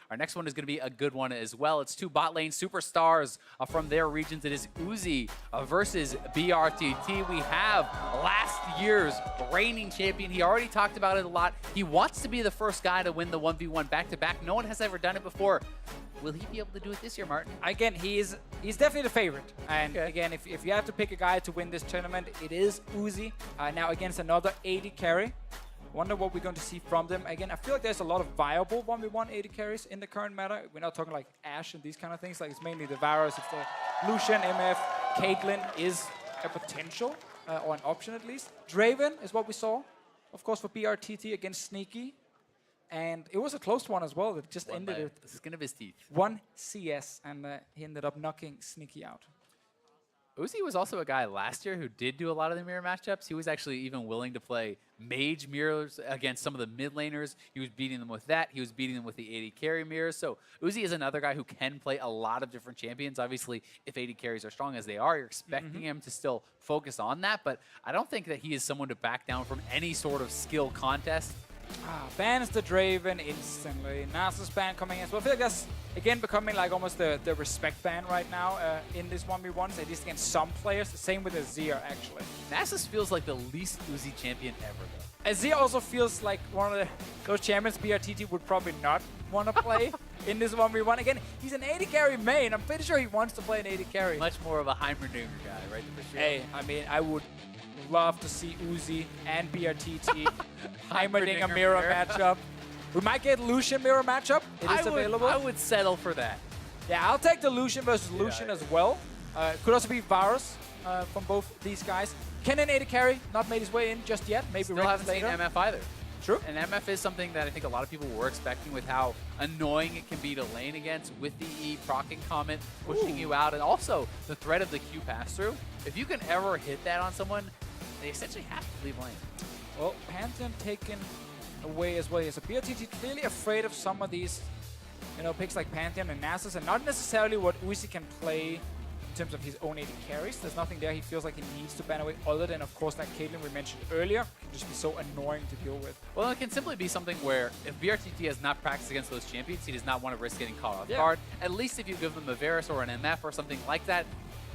our next one is going to be a good one as well. It's two bot lane superstars from their regions. It is Uzi versus brTT. We have last year's reigning champion. He already talked about it a lot. He wants to be the first guy to win the 1v1 back-to-back. No one has ever done it before. Will he be able to do it this year, Martin? Again, he's definitely the favorite. And again, if you have to pick a guy to win this tournament, it is Uzi. Now against another AD carry. Wonder what we're going to see from them. Again, I feel like there's a lot of viable 1v1 AD carries in the current meta. We're not talking like Ashe and these kind of things. Like it's mainly the Varus, it's the Lucian, MF, Caitlyn is a potential, or an option at least. Draven is what we saw, of course, for brTT against Sneaky. And it was a close one as well. It just ended with the skin of his teeth. 1 CS, and he ended up knocking Sneaky out. Uzi was also a guy last year who did do a lot of the mirror matchups. He was actually even willing to play mage mirrors against some of the mid laners. He was beating them with that. He was beating them with the AD carry mirrors. So Uzi is another guy who can play a lot of different champions. Obviously, if AD carries are strong as they are, you're expecting him to still focus on that. But I don't think that he is someone to back down from any sort of skill contest. Bans the Draven instantly. Nasus ban coming in. So I feel like that's, again, becoming like almost the respect ban right now in this 1v1s, at least against some players. The same with Azir, actually. Nasus feels like the least Uzi champion ever, though. Azir also feels like one of those champions brTT would probably not want to play in this 1v1. Again, he's an AD carry main. I'm pretty sure he wants to play an AD carry. Much more of a Heimerdinger guy, right? For sure. Hey, I mean, I would love to see Uzi and brTT Heimerdinger mirror matchup. We might get Lucian mirror matchup. It is available. I would settle for that. Yeah, I'll take the Lucian versus Lucian as well. Could also be Varus from both these guys. Can an AD carry not made his way in just yet? Maybe Still Rex haven't later. seen MF either. True. And MF is something that I think a lot of people were expecting with how annoying it can be to lane against with the E proccing comment, pushing you out, and also the threat of the Q pass-through. If you can ever hit that on someone, they essentially have to leave lane. Well, Pantheon taken away as well. So brTT clearly afraid of some of these, picks like Pantheon and Nasus, and not necessarily what Uzi can play in terms of his own AD carries. There's nothing there he feels like he needs to ban away, other than, of course, like Caitlyn we mentioned earlier, can just be so annoying to deal with. Well, it can simply be something where if brTT has not practiced against those champions, he does not want to risk getting caught off guard. At least if you give them a Varus or an MF or something like that,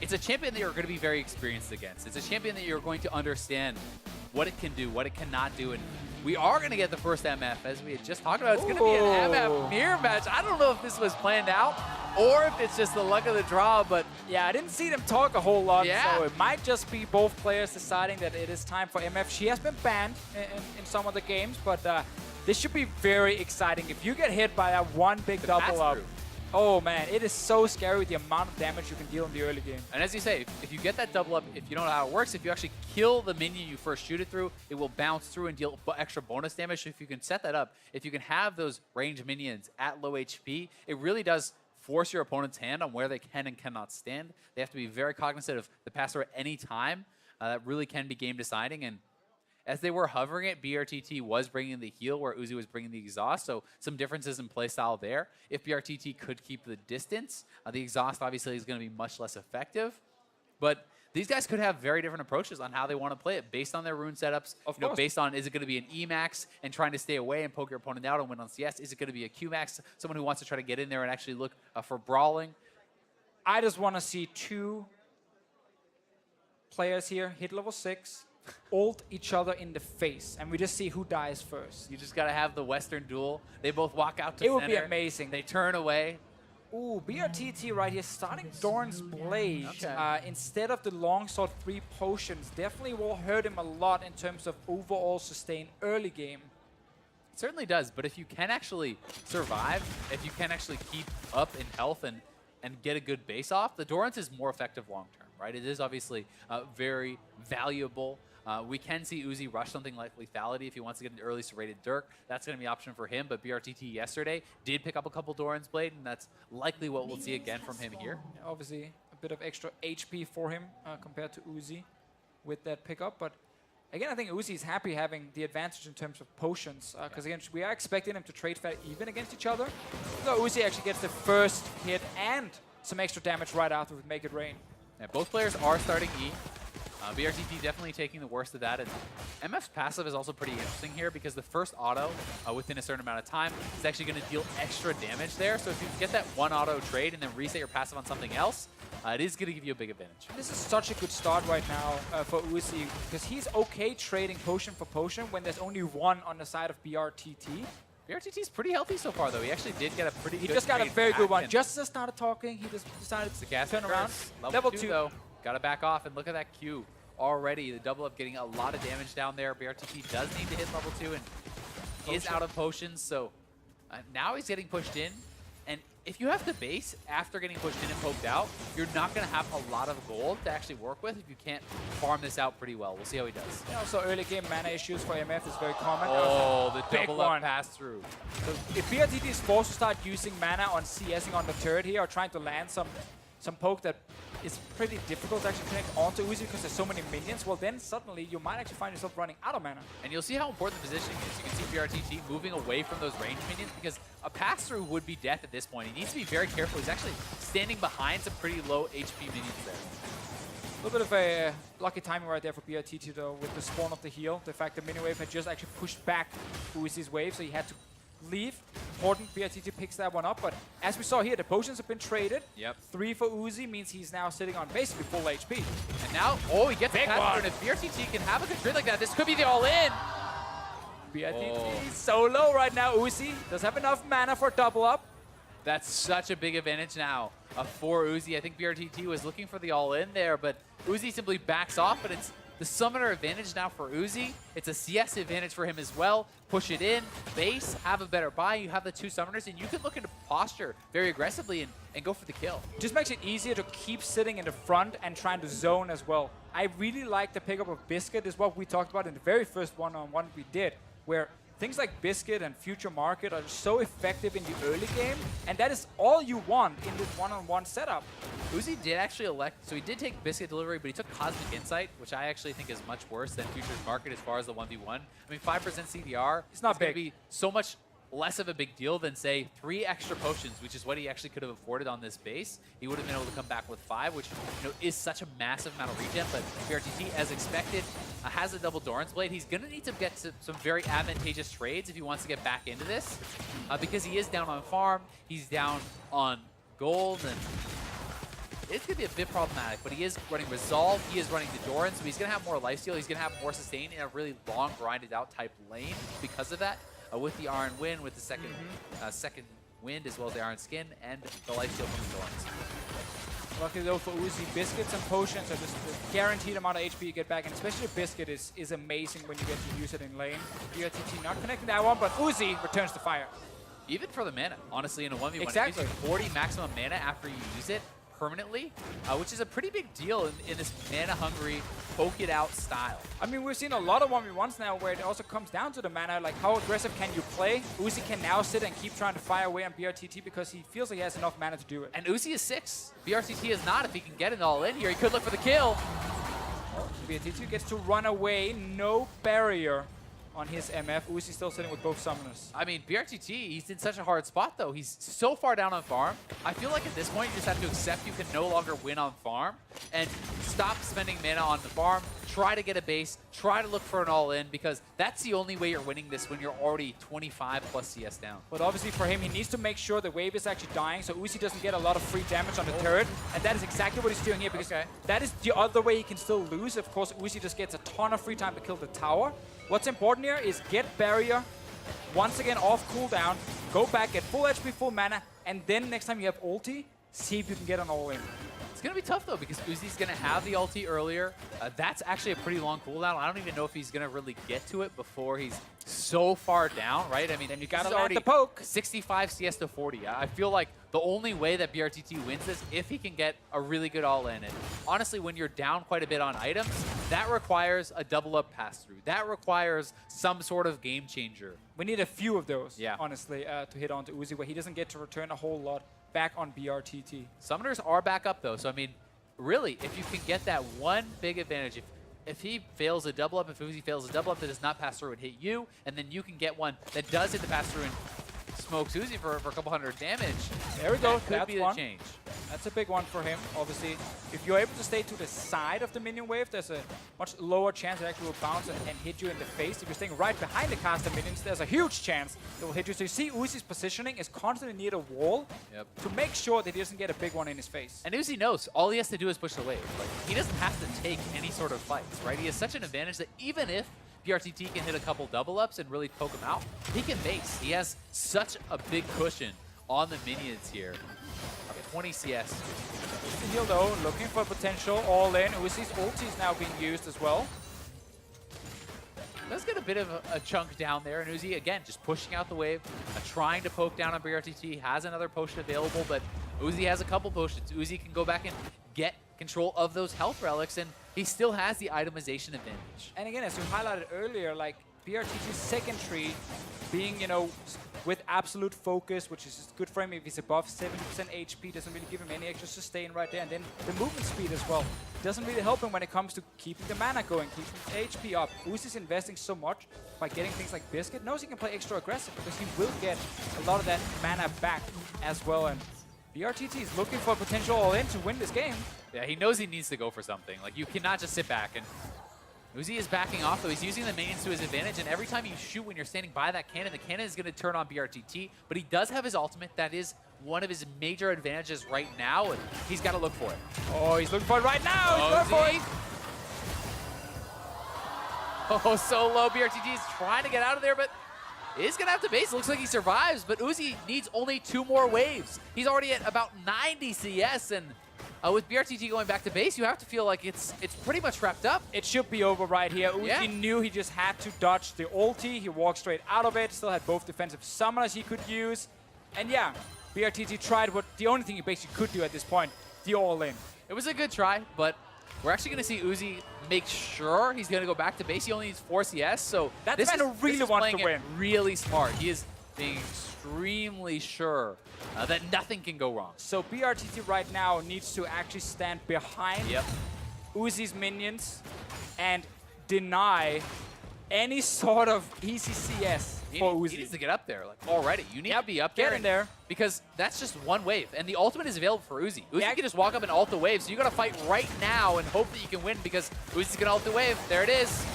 it's a champion that you're going to be very experienced against. It's a champion that you're going to understand what it can do, what it cannot do, and we are going to get the first MF, as we had just talked about. It's going to be an MF mirror match. I don't know if this was planned out or if it's just the luck of the draw, but yeah, I didn't see them talk a whole lot, so it might just be both players deciding that it is time for MF. She has been banned in some of the games, but this should be very exciting. If you get hit by that one big double up, oh man, it is so scary the amount of damage you can deal in the early game. And as you say, if you get that double up, if you don't know how it works, if you actually kill the minion you first shoot it through, it will bounce through and deal extra bonus damage. So if you can set that up, if you can have those ranged minions at low HP, it really does force your opponent's hand on where they can and cannot stand. They have to be very cognizant of the passer at any time. That really can be game deciding. And as they were hovering it, brTT was bringing the heal where Uzi was bringing the exhaust, so some differences in playstyle there. If brTT could keep the distance, the exhaust obviously is going to be much less effective. But these guys could have very different approaches on how they want to play it based on their rune setups. Based on, is it going to be an E-Max and trying to stay away and poke your opponent out and win on CS? Is it going to be a Q-Max, someone who wants to try to get in there and actually look for brawling? I just want to see two players here hit level 6, ult each other in the face, and we just see who dies first. You just got to have the Western duel. They both walk out to It center. would be amazing. They turn away. Ooh, brTT right here starting Doran's Blade instead of the Longsword 3 potions. Definitely will hurt him a lot in terms of overall sustain early game. It certainly does, but if you can actually survive, if you can actually keep up in health and get a good base off, the Doran's is more effective long term, right? It is obviously very valuable. We can see Uzi rush something like Lethality if he wants to get an early serrated Dirk. That's going to be an option for him, but brTT yesterday did pick up a couple Doran's Blade, and that's likely what we'll see again from him here. Yeah, obviously, a bit of extra HP for him compared to Uzi with that pickup, but again, I think Uzi is happy having the advantage in terms of potions, because again, we are expecting him to trade fair even against each other. So Uzi actually gets the first hit and some extra damage right after with Make It Rain. Yeah, both players are starting E. brTT definitely taking the worst of that, and MF's passive is also pretty interesting here because the first auto within a certain amount of time is actually going to deal extra damage there. So if you get that one auto trade and then reset your passive on something else, it is going to give you a big advantage. This is such a good start right now for Uzi, because he's okay trading potion for potion when there's only one on the side of brTT. brTT's pretty healthy so far, though. He actually did get a pretty good He just got a trade very back, good one. and Just as I started talking, he just decided to gas turn around. Level 2, though. Got to back off, and look at that Q. Already, the double up getting a lot of damage down there. brTT does need to hit level 2 and is out of potions, so now he's getting pushed in. And if you have to base after getting pushed in and poked out, you're not going to have a lot of gold to actually work with if you can't farm this out pretty well. We'll see how he does. And also, early game mana issues for MF is very common. Oh, the big double up one. pass through. So if brTT is forced to start using mana on CSing on the turret here, or trying to land some poke that is pretty difficult to actually connect onto Uzi because there's so many minions, well then suddenly you might actually find yourself running out of mana. And you'll see how important the positioning is. You can see brTT moving away from those range minions because a pass-through would be death at this point. He needs to be very careful. He's actually standing behind some pretty low HP minions there. A little bit of a lucky timing right there for brTT though, with the spawn of the heal. The fact that Miniwave had just actually pushed back Uzi's wave, so he had to leave. Important, brTT picks that one up, but as we saw here, the potions have been traded. Yep. 3 for Uzi means he's now sitting on basically full HP. And now, oh, he gets the Big pass one. through, and if brTT can have a good trade like that, this could be the all-in. brTT so low right now. Uzi does have enough mana for double up. That's such a big advantage now for Uzi. I think brTT was looking for the all-in there, but Uzi simply backs off, but it's the summoner advantage now for Uzi. It's a CS advantage for him as well. Push it in, base, have a better buy. You have the 2 summoners, and you can look into posture very aggressively and go for the kill. Just makes it easier to keep sitting in the front and trying to zone as well. I really like the pickup of Biscuit, is what we talked about in the very first one-on-one we did, where things like Biscuit and Future Market are so effective in the early game, and that is all you want in this one-on-one setup. Uzi did actually elect, so he did take Biscuit Delivery, but he took Cosmic Insight, which I actually think is much worse than Future's Market as far as the 1v1. I mean, 5% CDR It's not going to big. be so much less of a big deal than, say, 3 extra potions, which is what he actually could have afforded on this base. He would have been able to come back with 5, which is such a massive amount of regen, but brTT, as expected, has a double Doran's Blade. He's going to need to get to some very advantageous trades if he wants to get back into this, because he is down on farm, he's down on gold, and it's going to be a bit problematic, but he is running Resolve, he is running the Doran, so he's going to have more lifesteal, he's going to have more sustain in a really long, grinded out type lane because of that. With the Iron Wind, with the second wind, as well as the Iron Skin, and the lifesteal from the Dorans. Lucky though for Uzi, Biscuits and Potions are just the guaranteed amount of HP you get back, and especially Biscuit is amazing when you get to use it in lane. brTT not connecting that one, but Uzi returns to fire. Even for the mana, honestly, in a 1v1, Exactly. it gives you 40 maximum mana after you use it permanently, which is a pretty big deal in this mana-hungry, poke-it-out style. I mean, we've seen a lot of 1v1s now where it also comes down to the mana, like how aggressive can you play? Uzi can now sit and keep trying to fire away on brTT because he feels like he has enough mana to do it. And Uzi is 6. brTT is not. If he can get it all in here, he could look for the kill. brTT gets to run away, no barrier on his MF. Uzi still sitting with both summoners. I mean, brTT, he's in such a hard spot, though. He's so far down on farm. I feel like at this point, you just have to accept you can no longer win on farm and stop spending mana on the farm. Try to get a base. Try to look for an all-in, because that's the only way you're winning this when you're already 25 plus CS down. But obviously for him, he needs to make sure the wave is actually dying, so Uzi doesn't get a lot of free damage on the turret. And that is exactly what he's doing here, because that is the other way he can still lose. Of course, Uzi just gets a ton of free time to kill the tower. What's important here is get barrier, once again off cooldown, go back, get full HP, full mana, and then next time you have ulti, see if you can get an all-in. It's going to be tough, though, because Uzi's going to have the ulti earlier. That's actually a pretty long cooldown. I don't even know if he's going to really get to it before he's so far down, right? I mean, Then you got to this is land already the poke. 65 CS to 40. I feel like the only way that brTT wins this, if he can get a really good all-in. And honestly, when you're down quite a bit on items, that requires a double-up pass-through. That requires some sort of game changer. We need a few of those, Yeah. honestly, to hit on to Uzi, where he doesn't get to return a whole lot back on brTT. Summoners are back up, though. So, I mean, really, if you can get that one big advantage, if he fails a double up, if Uzi fails a double up that does not pass through and hit you, and then you can get one that does hit the pass through and smokes Uzi for a couple hundred damage. There we go. That could That's be the one. change. That's a big one for him. Obviously, if you're able to stay to the side of the minion wave, there's a much lower chance it actually will bounce and hit you in the face. If you're staying right behind the caster minions, there's a huge chance it will hit you. So you see Uzi's positioning is constantly near the wall to make sure that he doesn't get a big one in his face. And Uzi knows all he has to do is push the wave. Like, he doesn't have to take any sort of fights, right? He has such an advantage that even if brTT can hit a couple double-ups and really poke him out, he can base. He has such a big cushion on the minions here. 20 CS. The heal though, looking for potential all in. Uzi's ulti is now being used as well. Does get a bit of a chunk down there, and Uzi, again, just pushing out the wave, trying to poke down on brTT, has another potion available, but Uzi has a couple potions. Uzi can go back and get control of those health relics, and he still has the itemization advantage. And again, as you highlighted earlier, like brTT's second tree being, you know, with absolute focus, which is good for him if he's above 70% HP, doesn't really give him any extra sustain right there. And then the movement speed as well doesn't really help him when it comes to keeping the mana going, keeping his HP up. Uzi's investing so much by getting things like Biscuit, knows he can play extra aggressive because he will get a lot of that mana back as well. And brTT is looking for potential all-in to win this game. Yeah, he knows he needs to go for something. Like, you cannot just sit back. And Uzi is backing off, though. He's using the minions to his advantage, and every time you shoot when you're standing by that cannon, the cannon is going to turn on brTT, but he does have his ultimate. That is one of his major advantages right now, and he's got to look for it. Oh, he's looking for it right now! He's going for it! Oh, so low. brTT is trying to get out of there, but is going to have to base. It looks like he survives, but Uzi needs only 2 more waves. He's already at about 90 CS, and with brTT going back to base, you have to feel like it's pretty much wrapped up. It should be over right here. Uzi knew he just had to dodge the ulti. He walked straight out of it. Still had both defensive summoners he could use. And yeah, brTT tried what the only thing he basically could do at this point, the all-in. It was a good try, but we're actually going to see Uzi make sure he's going to go back to base. He only needs 4 CS, so that's man who really wants to win. Really smart. He is being extremely sure that nothing can go wrong. So brTT right now needs to actually stand behind Uzi's minions and deny any sort of easy CS for Uzi. He needs to get up there, like, already. You need to be up there. Get in there. Because that's just one wave, and the ultimate is available for Uzi. Uzi can just walk up and ult the wave, so you got to fight right now and hope that you can win because Uzi's going to ult the wave. There it is.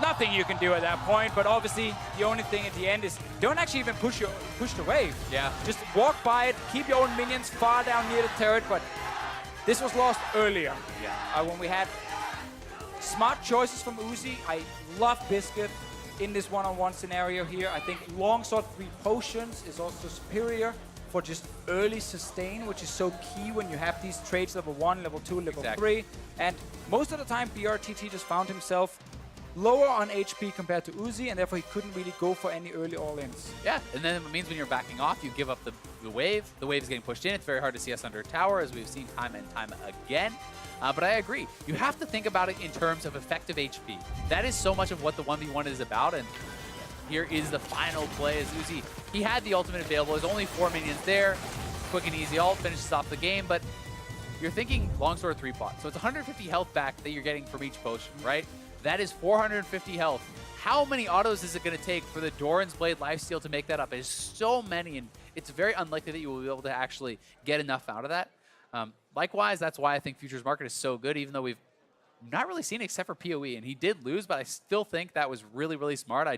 Nothing you can do at that point, but obviously the only thing at the end is don't actually even push the wave. Yeah. Just walk by it, keep your own minions far down near the turret, but this was lost earlier. Yeah. When we had smart choices from Uzi. I love Biscuit in this one-on-one scenario here. I think Longsword 3 potions is also superior for just early sustain, which is so key when you have these traits level 1, level 2, level 3. And most of the time, brTT just found himself lower on HP compared to Uzi, and therefore he couldn't really go for any early all-ins. Yeah, and then it means when you're backing off, you give up the wave. The wave is getting pushed in. It's very hard to CS under a tower, as we've seen time and time again. But I agree. You have to think about it in terms of effective HP. That is so much of what the 1v1 is about, and here is the final play as Uzi. He had the ultimate available. There's only 4 minions there. Quick and easy ult, finishes off the game, but you're thinking Longsword 3 pot. So it's 150 health back that you're getting from each potion, right? That is 450 health. How many autos is it going to take for the Doran's Blade lifesteal to make that up? There's so many, and it's very unlikely that you will be able to actually get enough out of that. Likewise, that's why I think Futures Market is so good, even though we've not really seen it except for PoE. And he did lose, but I still think that was really, really smart.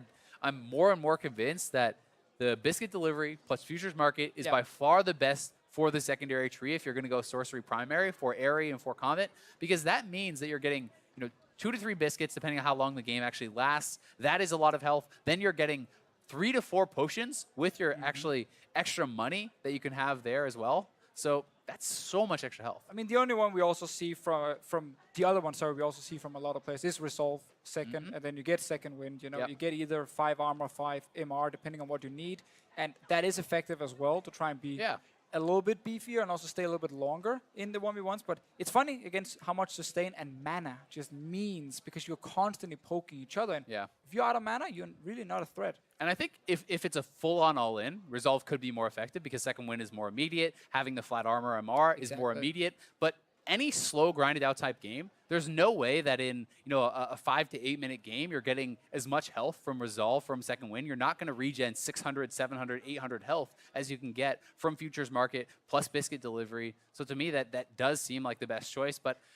I'm more and more convinced that the Biscuit Delivery plus Futures Market is by far the best for the secondary tree if you're going to go Sorcery Primary for Airy and for Comet, because that means that you're getting 2 to 3 biscuits, depending on how long the game actually lasts. That is a lot of health. Then you're getting 3 to 4 potions with your actually extra money that you can have there as well. So that's so much extra health. I mean, the only one we also see from the other one, sorry, we also see from a lot of players is Resolve second, and then you get second wind. You get either 5 armor, 5 MR, depending on what you need, and that is effective as well to try and be a little bit beefier and also stay a little bit longer in the 1v1s. But it's funny against how much sustain and mana just means, because you're constantly poking each other. And if you're out of mana, you're really not a threat. And I think if it's a full-on all-in, Resolve could be more effective because second wind is more immediate. Having the flat armor MR is more immediate. But any slow grinded out type game, there's no way that in a 5 to 8 minute game you're getting as much health from Resolve from second win. You're not going to regen 600, 700, 800 health as you can get from Futures Market plus Biscuit Delivery. So to me, that does seem like the best choice. But